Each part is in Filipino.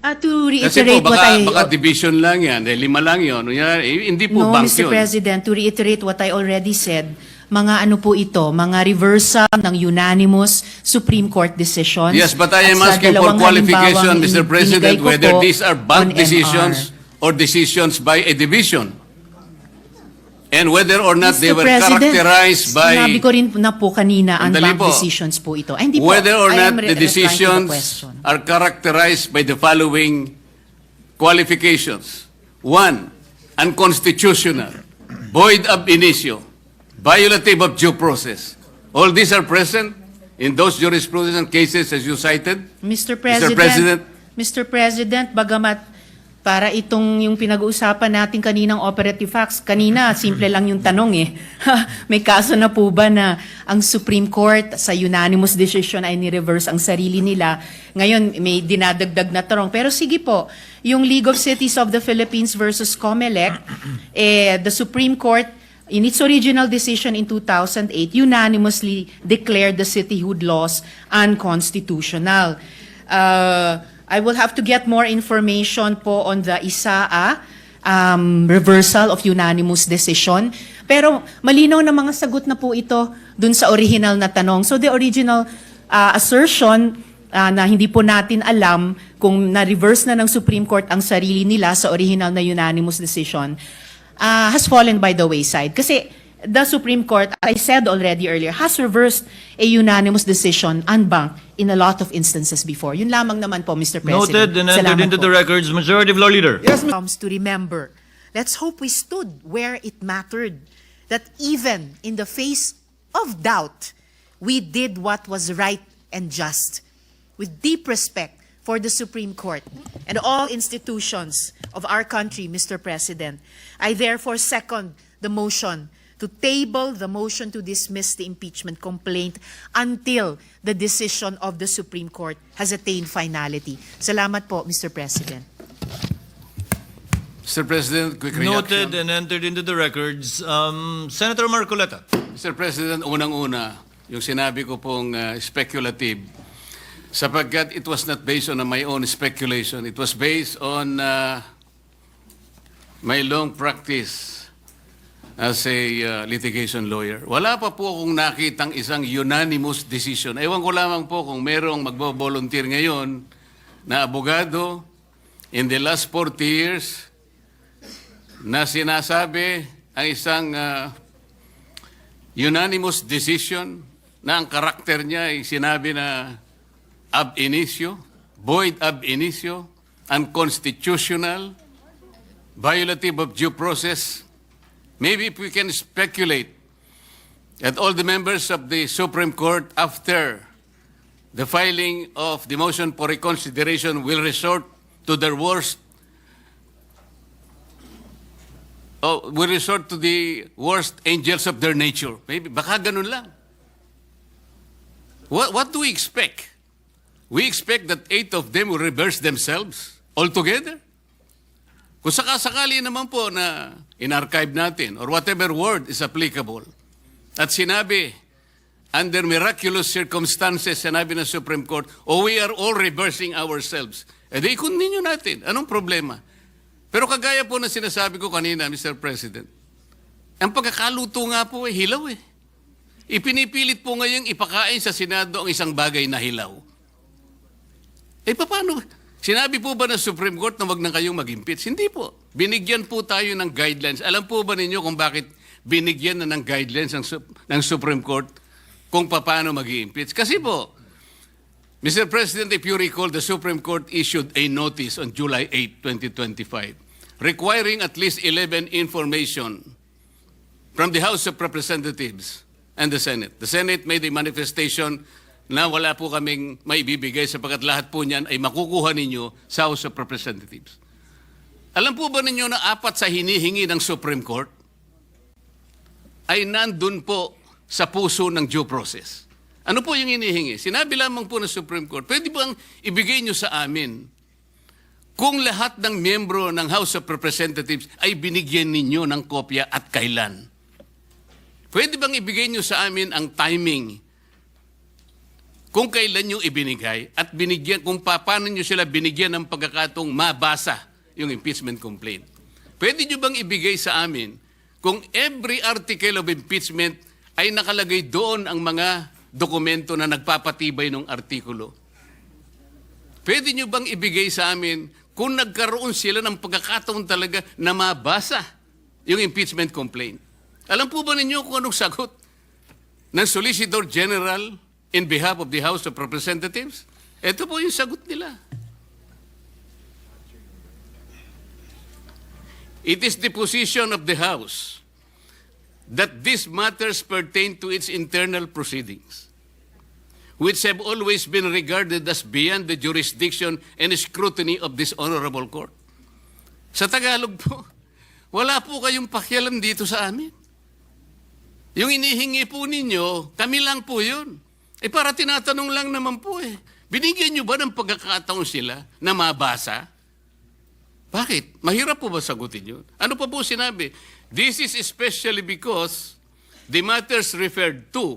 To Kasi reiterate po, what I... baka division lang yan, 5 lang yun. Hindi po No, bank Mr. yun. President, to reiterate what I already said, mga ano po ito, mga reversal ng unanimous Supreme Court decisions. Yes, but I am At sa asking for dalawang qualification, halimbawang Mr. President, binigay ko whether po these are on bank decisions MR. or decisions by a division. And whether or not they Mr. were President, characterized by... sinabi ko rin na po kanina ang Sandali bank po. decisions po ito. Ay, hindi po. Whether or I not am the replying to the decisions question. are characterized by the following qualifications. 1, unconstitutional, void ab initio, violative of due process. All these are present in those jurisprudence cases as you cited. Mr. President, bagamat para itong yung pinag-uusapan natin kaninang operative facts, kanina simple lang yung tanong eh. May kaso na po ba na ang Supreme Court sa unanimous decision ay ni-reverse ang sarili nila? Ngayon may dinadagdag na tanong. Pero sige po, yung League of Cities of the Philippines versus COMELEC, the Supreme Court in its original decision in 2008 unanimously declared the cityhood laws unconstitutional. I will have to get more information po on the ISAA reversal of unanimous decision. Pero malinaw na mga sagot na po ito dun sa original na tanong. So the original assertion na hindi po natin alam kung na-reverse na ng Supreme Court ang sarili nila sa original na unanimous decision has fallen by the wayside. Kasi the Supreme Court, I said already earlier, has reversed a unanimous decision en banc in a lot of instances before. Yun lamang naman po, Mr. President. Noted and entered Salamat into po. the records, Majority Floor Leader. Yes, comes to remember. Let's hope we stood where it mattered. That even in the face of doubt, we did what was right and just. With deep respect for the Supreme Court and all institutions of our country, Mr. President, I therefore second the motion to table the motion to dismiss the impeachment complaint until the decision of the Supreme Court has attained finality. Salamat po, Mr. President. Mr. President, quick reaction. Noted and entered into the records. Senator Marcoleta. Mr. President, unang-una, yung sinabi ko pong speculative, sapagkat it was not based on my own speculation. It was based on my long practice as a litigation lawyer. Wala pa po akong nakitang isang unanimous decision. Ewan ko lamang po kung merong magbo-volunteer ngayon na abogado in the last 40 years na sinasabi ang isang unanimous decision na ang karakter niya ay sinabi na ab initio, void ab initio, unconstitutional, violative of due process. Maybe if we can speculate that all the members of the Supreme Court, after the filing of the motion for reconsideration, will resort to their will resort to the worst angels of their nature. Maybe, baka ganun lang. What do we expect? We expect that 8 of them will reverse themselves altogether? Kung sakasakali naman po na in-archive natin or whatever word is applicable at sinabi, under miraculous circumstances, sinabi ng Supreme Court, we are all reversing ourselves. Di continue natin. Anong problema? Pero kagaya po na sinasabi ko kanina, Mr. President, ang pagkakaluto nga po hilaw eh. Ipinipilit po ngayong ipakain sa Senado ang isang bagay na hilaw. Paano? Sinabi po ba ng Supreme Court na wag na kayong mag-impeach? Hindi po. Binigyan po tayo ng guidelines. Alam po ba ninyo kung bakit binigyan na ng guidelines ng Supreme Court kung paano mag-impeach? Kasi po, Mr. President, if you recall, the Supreme Court issued a notice on July 8, 2025, requiring at least 11 information from the House of Representatives and the Senate. The Senate made a manifestation na wala po kaming maibibigay sapagkat lahat po niyan ay makukuha ninyo sa House of Representatives. Alam po ba ninyo na 4 sa hinihingi ng Supreme Court ay nandun po sa puso ng due process? Ano po yung hinihingi? Sinabi lamang po ng Supreme Court, pwede bang ibigay nyo sa amin kung lahat ng miyembro ng House of Representatives ay binigyan ninyo ng kopya at kailan? Pwede bang ibigay nyo sa amin ang timing kung kailan nyo ibinigay at binigyan, kung paano nyo sila binigyan ng pagkakataong mabasa yung impeachment complaint. Pwede nyo bang ibigay sa amin kung every article of impeachment ay nakalagay doon ang mga dokumento na nagpapatibay ng artikulo? Pwede nyo bang ibigay sa amin kung nagkaroon sila ng pagkakataon talaga na mabasa yung impeachment complaint? Alam po ba ninyo kung anong sagot ng Solicitor General in behalf of the House of Representatives? Ito po yung sagot nila. It is the position of the House that these matters pertain to its internal proceedings, which have always been regarded as beyond the jurisdiction and scrutiny of this honorable court. Sa Tagalog po, wala po kayong pakialam dito sa amin. Yung inihingi po ninyo, kami lang po yun. Para tinatanong lang naman po binigyan nyo ba ng pagkakataon sila na mabasa? Bakit? Mahirap po ba sagutin yun? Ano pa po sinabi? This is especially because the matters referred to,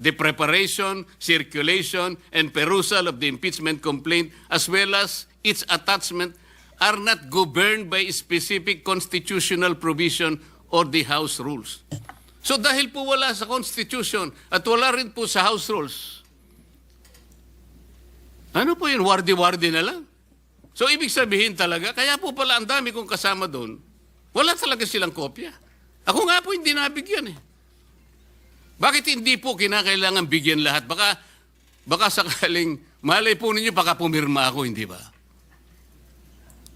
the preparation, circulation, and perusal of the impeachment complaint, as well as its attachment, are not governed by specific constitutional provision or the House rules. So dahil po wala sa Constitution at wala rin po sa House rules, ano po yun? Wardi-wardi na lang. So ibig sabihin talaga, kaya po pala ang dami kong kasama doon, wala talaga silang kopya. Ako nga po hindi nabigyan Bakit hindi po kinakailangan bigyan lahat? Baka sakaling, malay po ninyo, baka pumirma ako, hindi ba?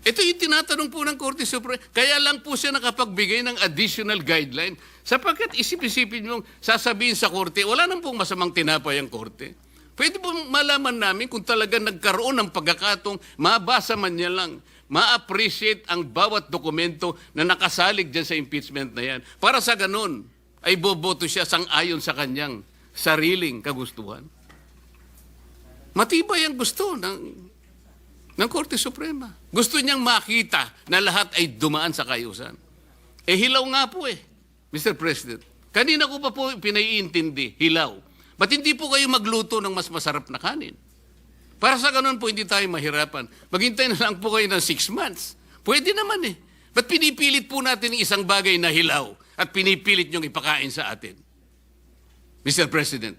Ito yung tinatanong po ng Korte Suprema. Kaya lang po siya nakapagbigay ng additional guideline sapagkat isip-isipin nyo, sasabihin sa Korte, wala nang pong masamang tinapay ang Korte. Pwede po malaman namin kung talaga nagkaroon ng pagkakatong mabasa man niya lang, ma-appreciate ang bawat dokumento na nakasalig dyan sa impeachment na yan. Para sa ganun, ay boboto siya sang-ayon sa kanyang sariling kagustuhan. Matibay ang gusto ng Korte Suprema. Gusto niyang makita na lahat ay dumaan sa kayusan. Hilaw nga po Mr. President. Kanina ko pa po pinaiintindi, hilaw. Ba't hindi po kayo magluto ng mas masarap na kanin? Para sa ganun po, hindi tayo mahirapan. Maghintay na lang po kayo ng 6 months. Pwede naman Ba't pinipilit po natin ng isang bagay na hilaw at pinipilit niyong ipakain sa atin? Mr. President.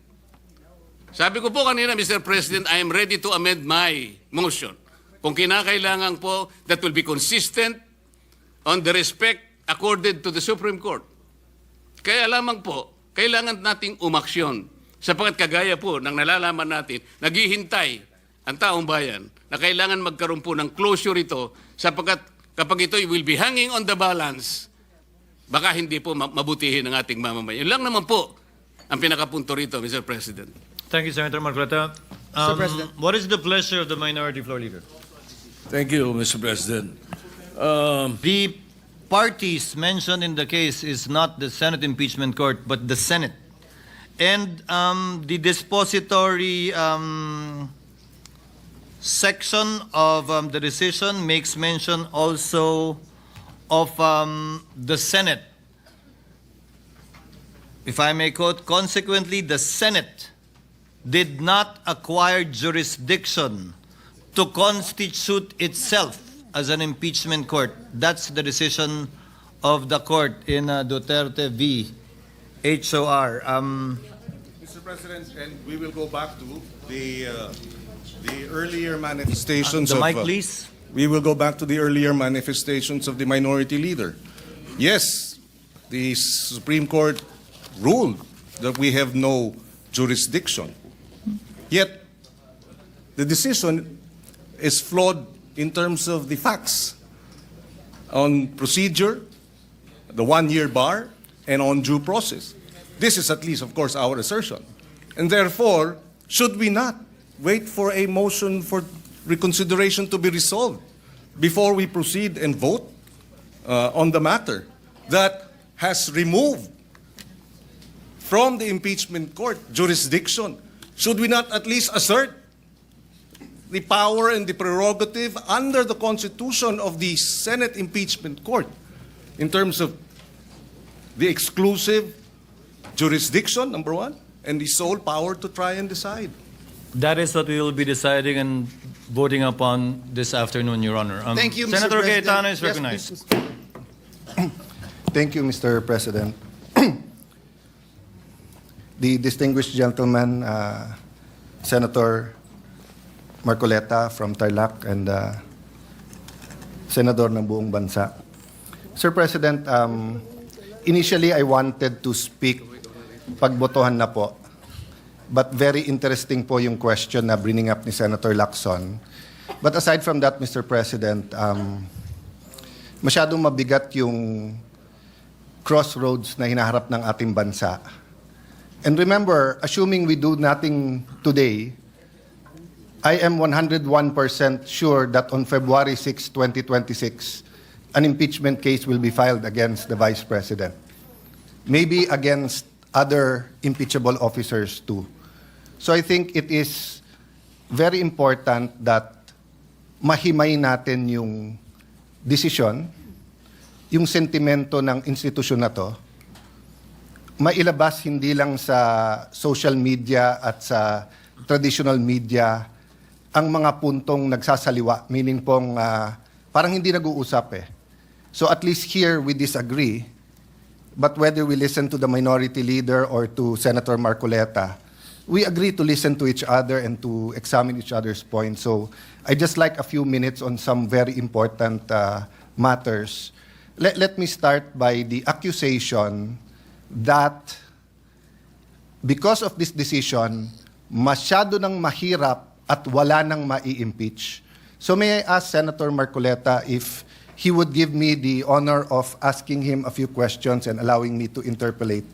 Sabi ko po kanina, Mr. President, I am ready to amend my motion. Kung kinakailangan po, that will be consistent on the respect accorded to the Supreme Court. Kaya lamang po, kailangan nating umaksyon sapagkat kagaya po ng nalalaman natin, naghihintay ang taong bayan na kailangan magkaroon po ng closure ito sapagkat kapag ito will be hanging on the balance, baka hindi po mabutihin ng ating mamamayan. Yun lang naman po ang pinakapunto rito, Mr. President. Thank you, Senator Marcoleta. Mr. President. What is the pleasure of the minority floor leader? Thank you, Mr. President. The parties mentioned in the case is not the Senate impeachment court, but the Senate. And the dispository section of the decision makes mention also of the Senate. If I may quote, consequently, the Senate did not acquire jurisdiction to constitute itself as an impeachment court. That's the decision of the court in Duterte v. HOR. Mr. President, and we will go back to the earlier manifestations The of... mic, please. We will go back to the earlier manifestations of the minority leader. Yes, the Supreme Court ruled that we have no jurisdiction. Yet, the decision is flawed in terms of the facts on procedure, the one-year bar, and on due process. This is at least, of course, our assertion. And therefore, should we not wait for a motion for reconsideration to be resolved before we proceed and vote on the matter that has removed from the impeachment court jurisdiction? Should we not at least assert the power and the prerogative under the Constitution of the Senate impeachment court in terms of the exclusive jurisdiction, number one, and the sole power to try and decide? That is what we will be deciding and voting upon this afternoon, Your Honor. Thank you, Mr. Senator President. Cayetano is Yes, recognized. please. Thank you, Mr. President. The distinguished gentleman, Senator Marcoleta from Tarlac and Senador ng buong bansa. Sir President, initially I wanted to speak pagbotohan na po. But very interesting po yung question na bringing up ni Senator Lacson. But aside from that, Mr. President, masyadong mabigat yung crossroads na hinaharap ng ating bansa. And remember, assuming we do nothing today, I am 101% sure that on February 6, 2026, an impeachment case will be filed against the Vice President. Maybe against other impeachable officers too. So I think it is very important that mahimay natin yung desisyon, yung sentimento ng institusyon na to, mailabas hindi lang sa social media at sa traditional media ang mga puntong nagsasaliwa, meaning pong parang hindi nag-uusap eh. So at least here we disagree, but whether we listen to the minority leader or to Senator Marcoleta, we agree to listen to each other and to examine each other's points. So I just like a few minutes on some very important matters. Let me start by the accusation that because of this decision, masyado nang mahirap at wala nang mai-impeach. So may I ask Senator Marcoleta if he would give me the honor of asking him a few questions and allowing me to interpolate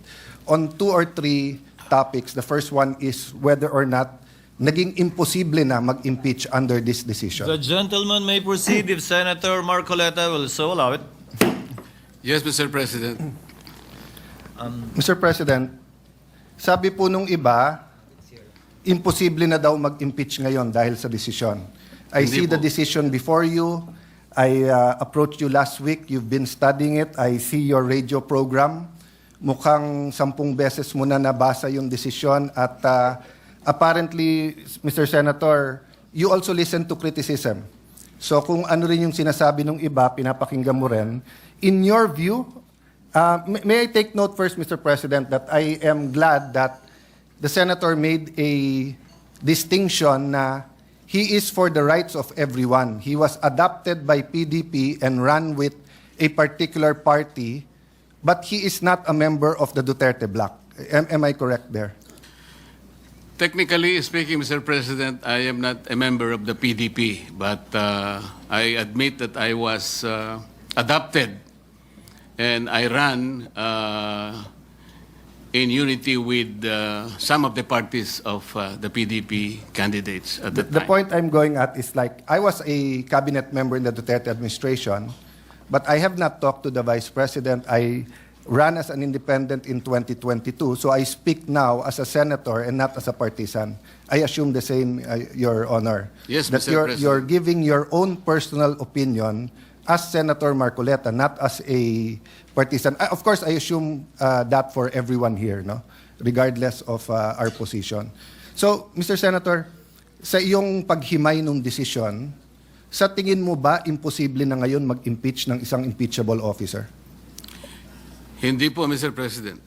on 2 or 3 topics. The first one is whether or not naging imposible na mag-impeach under this decision. The gentleman may proceed if Senator Marcoleta will so allow it. Yes, Mr. President. Mr. President, sabi po nung iba, imposible na daw mag-impeach ngayon dahil sa desisyon. I Hindi see the po. decision before you. I approached you last week. You've been studying it. I see your radio program. Mukhang 10 beses mo na nabasa yung desisyon at apparently, Mr. Senator, you also listen to criticism. So kung ano rin yung sinasabi ng iba, pinapakinggan mo rin. In your view, may I take note first, Mr. President, that I am glad that the Senator made a distinction na he is for the rights of everyone. He was adopted by PDP and ran with a particular party, but he is not a member of the Duterte bloc. Am I correct there? Technically speaking, Mr. President, I am not a member of the PDP, but I admit that I was adopted and I ran in unity with some of the parties of the PDP candidates at the The time. point I'm going at is like, I was a cabinet member in the Duterte administration, but I have not talked to the Vice President. I ran as an independent in 2022, so I speak now as a senator and not as a partisan. I assume the same, Your Honor. Yes, that Mr. President. you're giving your own personal opinion as Senator Marcoleta, not as a partisan. Of course, I assume that for everyone here, no? Regardless of our position. So, Mr. Senator, sa iyong paghimay ng desisyon, sa tingin mo ba imposible na ngayon mag-impeach ng isang impeachable officer? Hindi po, Mr. President.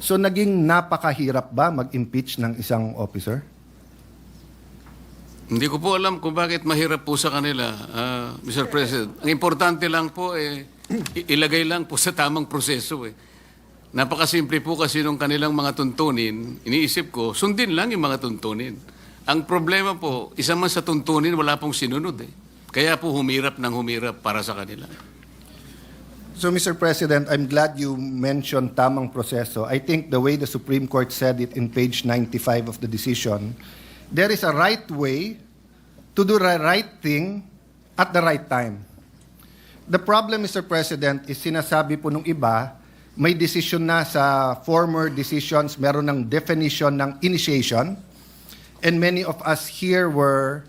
So, naging napakahirap ba mag-impeach ng isang officer? Hindi ko po alam kung bakit mahirap po sa kanila, Mr. President. Ang importante lang po, ilagay lang po sa tamang proseso. Napakasimple po kasi nung kanilang mga tuntunin, iniisip ko, sundin lang yung mga tuntunin. Ang problema po, isa man sa tuntunin, wala pong sinunod. Kaya po humirap ng humirap para sa kanila. So, Mr. President, I'm glad you mentioned tamang proseso. I think the way the Supreme Court said it in page 95 of the decision, there is a right way to do the right thing at the right time. The problem, Mr. President, is sinasabi po nung iba, may decision na sa former decisions, meron ng definition ng initiation, and many of us here were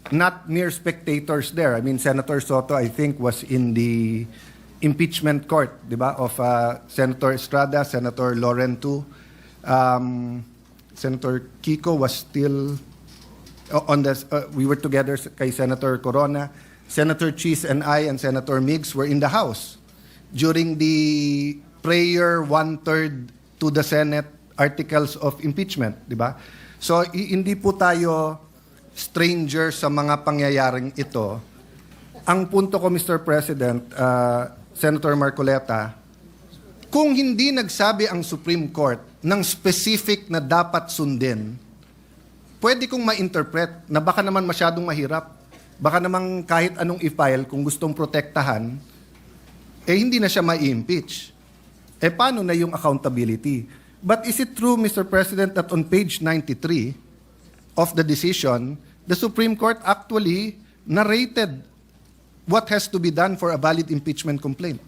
not mere spectators there. I mean, Senator Soto, I think, was in the impeachment court, di ba, of Senator Estrada, Senator Lauren too. Senator Kiko was still on the, we were together kay Senator Corona. Senator Cheese and I and Senator Miggs were in the House during the prayer one-third to the Senate articles of impeachment, di ba? So, hindi po tayo stranger sa mga pangyayaring ito. Ang punto ko, Mr. President, Senator Marcoleta, kung hindi nagsabi ang Supreme Court ng specific na dapat sundin, pwede kong ma-interpret na baka naman masyadong mahirap. Baka naman kahit anong i-file kung gustong protektahan, hindi na siya ma-impeach. Paano na yung accountability? But is it true, Mr. President, that on page 93 of the decision, the Supreme Court actually narrated what has to be done for a valid impeachment complaint?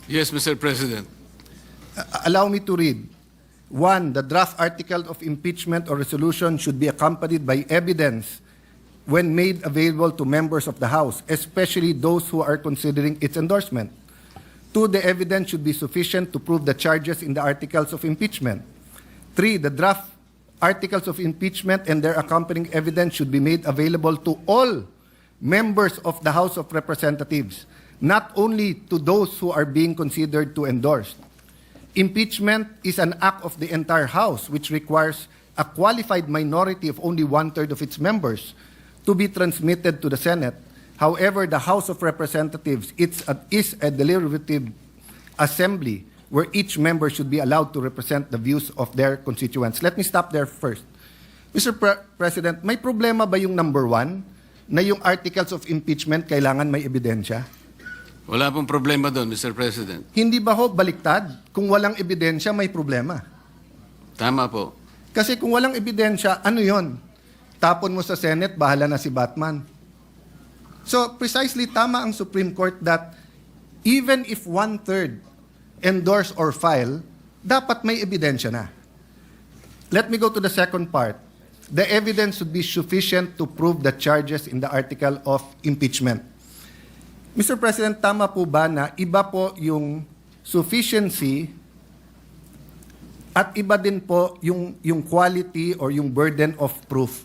Yes, Mr. President. Allow me to read. 1, the draft article of impeachment or resolution should be accompanied by evidence when made available to members of the House, especially those who are considering its endorsement. 2, the evidence should be sufficient to prove the charges in the articles of impeachment. 3, the draft articles of impeachment and their accompanying evidence should be made available to all members of the House of Representatives, not only to those who are being considered to endorse. Impeachment is an act of the entire House, which requires a qualified minority of only one-third of its members to be transmitted to the Senate. However, the House of Representatives is a deliberative assembly where each member should be allowed to represent the views of their constituents. Let me stop there first. Mr. President, may problema ba yung number 1 na yung articles of impeachment kailangan may ebidensya? Wala pong problema doon, Mr. President. Hindi ba ho baliktad? Kung walang ebidensya, may problema. Tama po. Kasi kung walang ebidensya, ano yon? Tapon mo sa Senate, bahala na si Batman. So, precisely tama ang Supreme Court that even if one-third endorse or file, dapat may ebidensya na. Let me go to the second part. The evidence should be sufficient to prove the charges in the article of impeachment. Mr. President, tama po ba na iba po yung sufficiency at iba din po yung quality or yung burden of proof?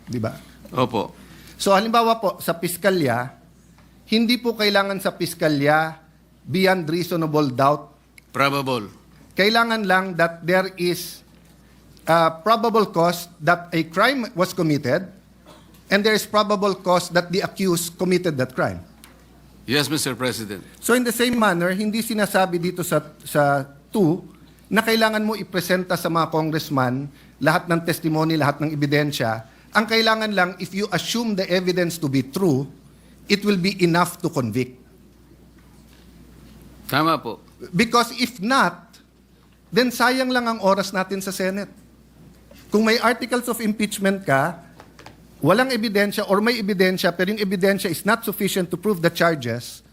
Di ba? Opo. So halimbawa po, sa piskalya, hindi po kailangan sa piskalya beyond reasonable doubt. Probable. Kailangan lang that there is probable cause that a crime was committed and there is probable cause that the accused committed that crime. Yes, Mr. President. So in the same manner, hindi sinasabi dito sa 2 na kailangan mo ipresenta sa mga congressman lahat ng testimony, lahat ng ebidensya. Ang kailangan lang, if you assume the evidence to be true, it will be enough to convict. Tama po. Because if not, then sayang lang ang oras natin sa Senate. Kung may articles of impeachment ka, walang ebidensya or may ebidensya pero yung ebidensya is not sufficient to prove the charges,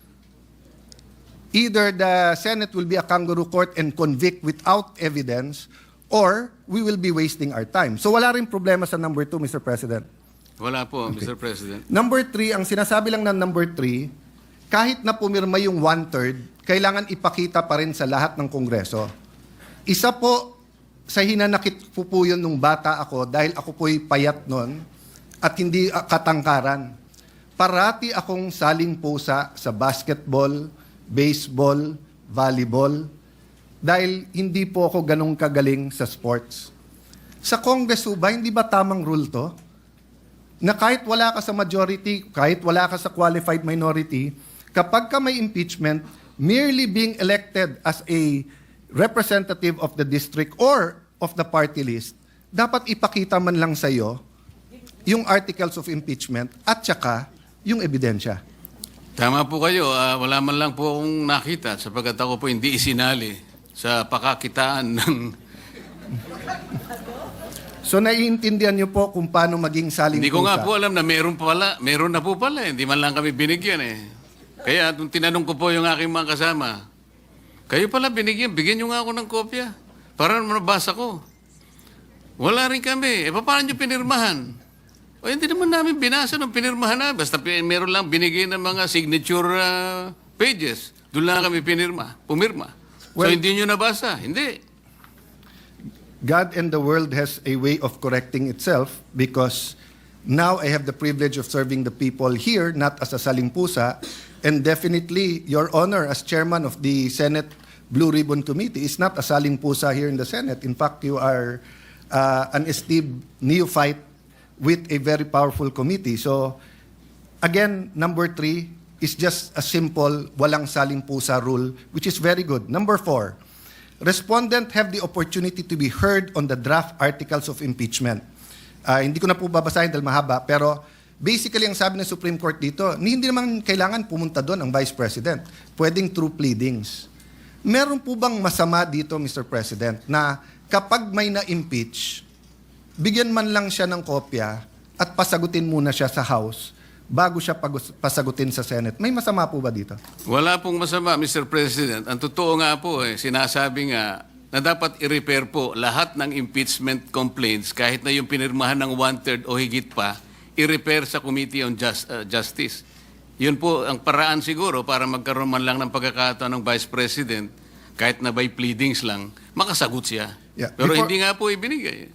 either the Senate will be a kangaroo court and convict without evidence or we will be wasting our time. So wala rin problema sa number 2, Mr. President. Wala po, Mr. President. Number 3, ang sinasabi lang ng number 3, kahit na pumirma yung one-third, kailangan ipakita pa rin sa lahat ng Kongreso. Isa po sa hinanakit po yun nung bata ako dahil ako po'y payat nun at hindi katangkaran. Parati akong saling pusa sa basketball, baseball, volleyball, dahil hindi po ako ganong kagaling sa sports. Sa Congress ba, hindi ba tamang rule to? Na kahit wala ka sa majority, kahit wala ka sa qualified minority, kapag ka may impeachment, merely being elected as a representative of the district or of the party list, dapat ipakita man lang sa'yo yung articles of impeachment at saka yung ebidensya. Tama po kayo. Wala man lang po akong nakita sapagkat ako po hindi isinali sa pakakitaan ng... So naiintindihan niyo po kung paano maging saling Hindi ko nga pusa. po alam na meron na po pala. Hindi man lang kami binigyan eh. Kaya nung tinanong ko po yung aking mga kasama, kayo pala binigyan, bigyan nyo nga ako ng kopya para mabasa ko. Wala rin kami. Paano nyo pinirmahan? O hindi naman namin binasa nung pinirmahan na. Basta meron lang binigay ng mga signature pages. Doon lang kami pumirma. So Well, hindi nyo nabasa? Hindi. God and the world has a way of correcting itself because now I have the privilege of serving the people here, not as a saling-pusa, and definitely, Your Honor, as chairman of the Senate Blue Ribbon Committee, is not a saling-pusa here in the Senate. In fact, you are an esteemed neophyte with a very powerful committee. So, again, number 3 is just a simple walang saling-pusa rule, which is very good. Number 4, respondent have the opportunity to be heard on the draft articles of impeachment. Hindi ko na po babasahin dahil mahaba, pero basically ang sabi ng Supreme Court dito, hindi naman kailangan pumunta doon ang Vice President. Pwedeng through pleadings. Meron po bang masama dito, Mr. President, na kapag may na-impeach, bigyan man lang siya ng kopya at pasagutin muna siya sa House bago siya pasagutin sa Senate? May masama po ba dito? Wala pong masama, Mr. President. Ang totoo nga po, sinasabi nga na dapat i-repair po lahat ng impeachment complaints kahit na yung pinirmahan ng 1/3 o higit pa, i-repair sa Committee on Justice. Yun po ang paraan siguro para magkaroon man lang ng pagkakataon ng Vice President kahit na by pleadings lang, makasagot siya. Yeah. Pero Before- hindi nga po ibinigay.